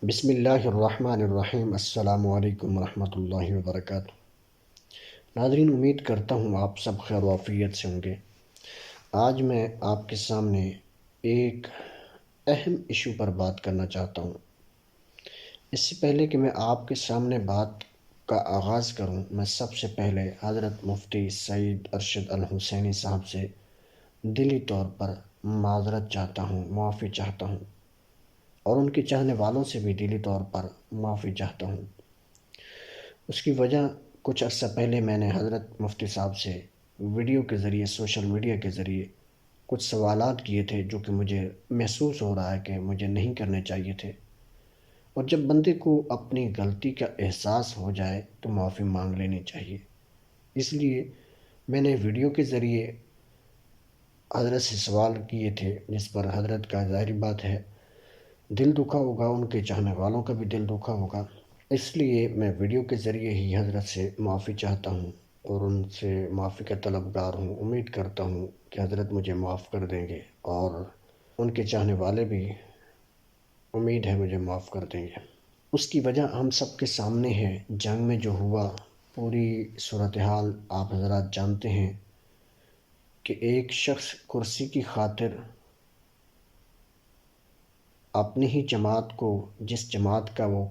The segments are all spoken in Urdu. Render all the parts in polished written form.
بسم اللہ الرحمن الرحیم۔ السلام علیکم ورحمۃ اللہ وبرکاتہ۔ ناظرین، امید کرتا ہوں آپ سب خیر و عافیت سے ہوں گے۔ آج میں آپ کے سامنے ایک اہم ایشو پر بات کرنا چاہتا ہوں۔ اس سے پہلے کہ میں آپ کے سامنے بات کا آغاز کروں، میں سب سے پہلے حضرت مفتی سعید ارشد الحسینی صاحب سے دلی طور پر معذرت چاہتا ہوں، معافی چاہتا ہوں، اور ان کے چاہنے والوں سے بھی دلی طور پر معافی چاہتا ہوں۔ اس کی وجہ، کچھ عرصہ پہلے میں نے حضرت مفتی صاحب سے ویڈیو کے ذریعے، سوشل میڈیا کے ذریعے کچھ سوالات کیے تھے جو کہ مجھے محسوس ہو رہا ہے کہ مجھے نہیں کرنے چاہیے تھے۔ اور جب بندے کو اپنی غلطی کا احساس ہو جائے تو معافی مانگ لینی چاہیے۔ اس لیے میں نے ویڈیو کے ذریعے حضرت سے سوال کیے تھے، جس پر حضرت کا ظاہری بات ہے دل دکھا ہوگا، ان کے چاہنے والوں کا بھی دل دکھا ہوگا۔ اس لیے میں ویڈیو کے ذریعے ہی حضرت سے معافی چاہتا ہوں اور ان سے معافی کا طلبگار ہوں۔ امید کرتا ہوں کہ حضرت مجھے معاف کر دیں گے، اور ان کے چاہنے والے بھی امید ہے مجھے معاف کر دیں گے۔ اس کی وجہ ہم سب کے سامنے ہے۔ جنگ میں جو ہوا، پوری صورتحال آپ حضرات جانتے ہیں کہ ایک شخص کرسی کی خاطر اپنی ہی جماعت کو، جس جماعت کا وہ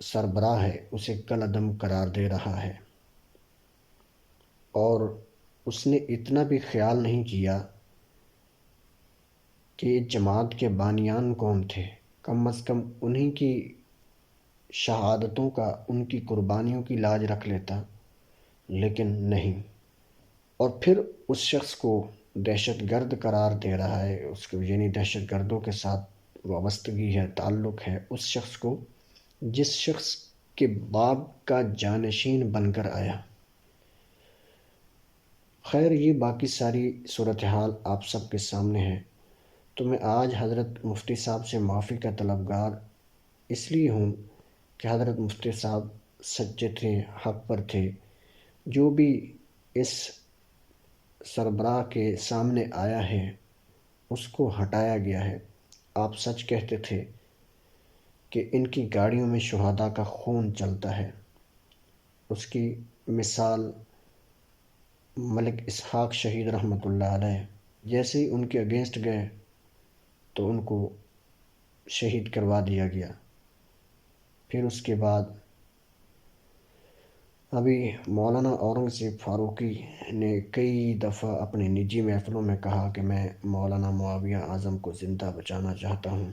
سربراہ ہے، اسے کالعدم قرار دے رہا ہے، اور اس نے اتنا بھی خیال نہیں کیا کہ جماعت کے بانیان کون تھے۔ کم از کم انہی کی شہادتوں کا، ان کی قربانیوں کی لاج رکھ لیتا، لیکن نہیں۔ اور پھر اس شخص کو دہشت گرد قرار دے رہا ہے، اس کو یعنی دہشت گردوں کے ساتھ وابستگی ہے، تعلق ہے اس شخص کو، جس شخص کے باپ کا جانشین بن کر آیا۔ خیر، یہ باقی ساری صورتحال آپ سب کے سامنے ہے۔ تو میں آج حضرت مفتی صاحب سے معافی کا طلبگار اس لیے ہوں کہ حضرت مفتی صاحب سچے تھے، حق پر تھے۔ جو بھی اس سربراہ کے سامنے آیا ہے اس کو ہٹایا گیا ہے۔ آپ سچ کہتے تھے کہ ان کی گاڑیوں میں شہداء کا خون چلتا ہے۔ اس کی مثال ملک اسحاق شہید رحمۃ اللہ علیہ، جیسے ہی ان کے اگینسٹ گئے تو ان کو شہید کروا دیا گیا۔ پھر اس کے بعد ابھی مولانا اورنگزیب فاروقی نے کئی دفعہ اپنی نجی محفلوں میں کہا کہ میں مولانا معاویہ اعظم کو زندہ بچانا چاہتا ہوں۔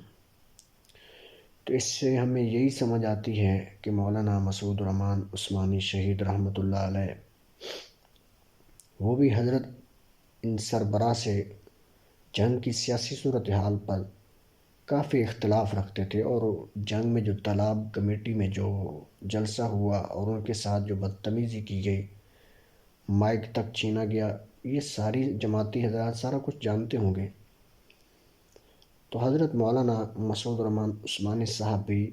تو اس سے ہمیں یہی سمجھ آتی ہے کہ مولانا مسعود الرحمن عثمانی شہید رحمۃ اللہ علیہ، وہ بھی حضرت ان سربراہ سے جنگ کی سیاسی صورتحال پر کافی اختلاف رکھتے تھے، اور جنگ میں جو تالاب کمیٹی میں جو جلسہ ہوا اور ان کے ساتھ جو بدتمیزی کی گئی، مائک تک چھینا گیا، یہ ساری جماعتی حضرات سارا کچھ جانتے ہوں گے۔ تو حضرت مولانا مسعود الرحمن عثمانی صاحب بھی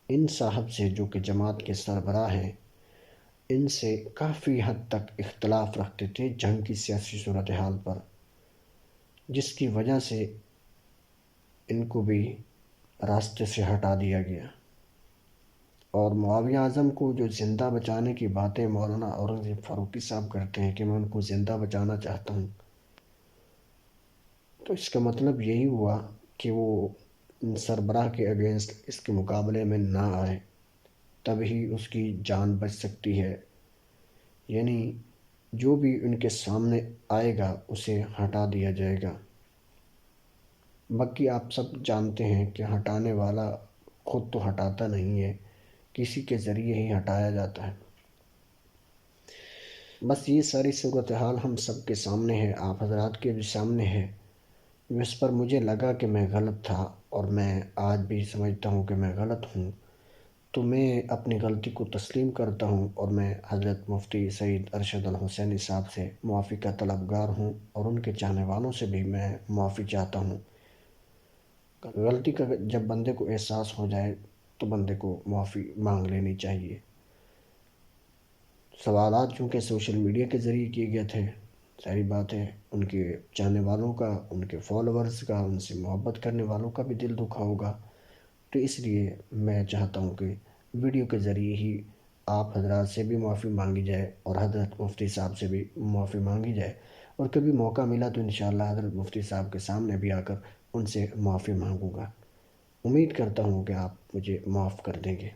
ان صاحب سے، جو کہ جماعت کے سربراہ ہیں، ان سے کافی حد تک اختلاف رکھتے تھے جنگ کی سیاسی صورتحال پر، جس کی وجہ سے ان کو بھی راستے سے ہٹا دیا گیا۔ اور معاویہ اعظم کو جو زندہ بچانے کی باتیں مولانا اورنگزیب فاروقی صاحب کرتے ہیں کہ میں ان کو زندہ بچانا چاہتا ہوں، تو اس کا مطلب یہی ہوا کہ وہ سربراہ کے اگینسٹ اس کے مقابلے میں نہ آئے، تب ہی اس کی جان بچ سکتی ہے۔ یعنی جو بھی ان کے سامنے آئے گا اسے ہٹا دیا جائے گا۔ باقی آپ سب جانتے ہیں کہ ہٹانے والا خود تو ہٹاتا نہیں ہے، کسی کے ذریعے ہی ہٹایا جاتا ہے۔ بس یہ ساری صورتحال ہم سب کے سامنے ہے، آپ حضرات کے بھی سامنے ہے۔ اس پر مجھے لگا کہ میں غلط تھا، اور میں آج بھی سمجھتا ہوں کہ میں غلط ہوں، تو میں اپنی غلطی کو تسلیم کرتا ہوں، اور میں حضرت مفتی سعید ارشد الحسینی صاحب سے معافی کا طلبگار ہوں، اور ان کے چاہنے والوں سے بھی میں معافی چاہتا ہوں۔ غلطی کا جب بندے کو احساس ہو جائے تو بندے کو معافی مانگ لینی چاہیے۔ سوالات چونکہ سوشل میڈیا کے ذریعے کیے گئے تھے، ساری بات ہے ان کے چاہنے والوں کا، ان کے فالوورز کا، ان سے محبت کرنے والوں کا بھی دل دکھا ہوگا۔ تو اس لیے میں چاہتا ہوں کہ ویڈیو کے ذریعے ہی آپ حضرات سے بھی معافی مانگی جائے اور حضرت مفتی صاحب سے بھی معافی مانگی جائے، اور کبھی موقع ملا تو انشاءاللہ حضرت مفتی صاحب کے سامنے بھی آ کر ان سے معافی مانگوں گا۔ امید کرتا ہوں کہ آپ مجھے معاف کر دیں گے۔